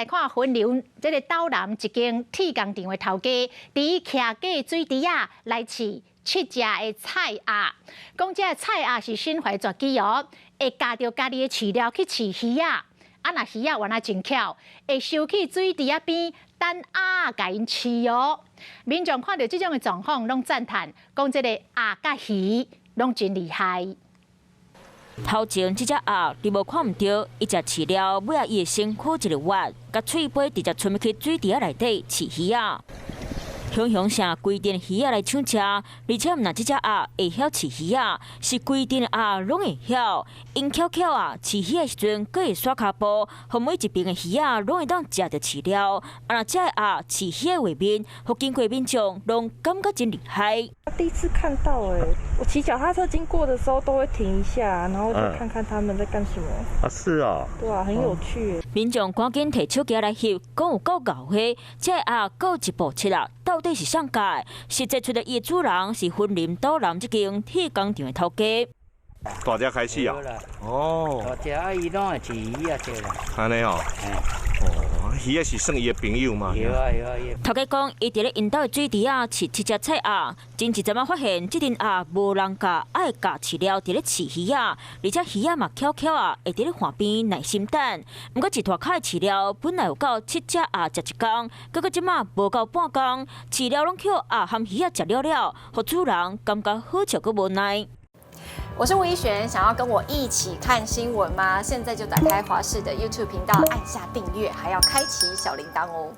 来看分流这个岛南一间铁工厂的头家，伫徛过水池啊来饲7只的菜鸭。讲这菜鸭是心怀绝技哦，会夹着家己的饲料去饲鱼啊。啊，若鱼啊原来真巧，会收起水池啊边等鸭甲因饲哦。民众看到这种的状况，拢赞叹，讲这个鸭甲鱼拢真厉害。头前这只鸭，你无看唔到，伊食饲料，尾啊伊的身躯一个弯，甲喙杯直接伸去水池内底饲鱼啊。雄雄声规定鱼仔来抢食，而且毋但即只鸭会晓饲鱼仔，是规定的鸭拢会晓。因巧巧啊，饲鱼的时阵，佫会刷骹步，互每一边的鱼仔拢会当食着饲料。啊，若这个鸭饲鱼的画面，互经过民众拢感觉真厉害。第一次看到我骑脚踏车经过的时候都会停一下，然后就看看他们在干什么。啊，是啊。对啊，很有趣。民众赶紧摕手机来翕，讲有够搞火，这个鸭够一步七啊！到底是上界？实际出的业主人是分林岛南这间铁工厂的头家。大只开始啊！哦，大只啊，伊拢会饲鱼啊，这啦。安尼哦。哦，鱼也是算伊的朋友嘛。有啊有啊有。头家讲，伊伫咧因兜的水池啊饲7只菜鸭，前一阵仔发现这阵鸭无人教，爱教饲料伫咧饲鱼啊，而且鱼啊嘛巧巧啊，会伫咧岸边耐心等。毋过一大卡的饲料本来有够7只鸭食一工，结果即马无够半工，饲料拢叫鸭含鱼啊食了了，互主人感觉好笑佮无奈。我是吴依璇，想要跟我一起看新闻吗？现在就打开华视的 YouTube 频道，按下订阅，还要开启小铃铛哦。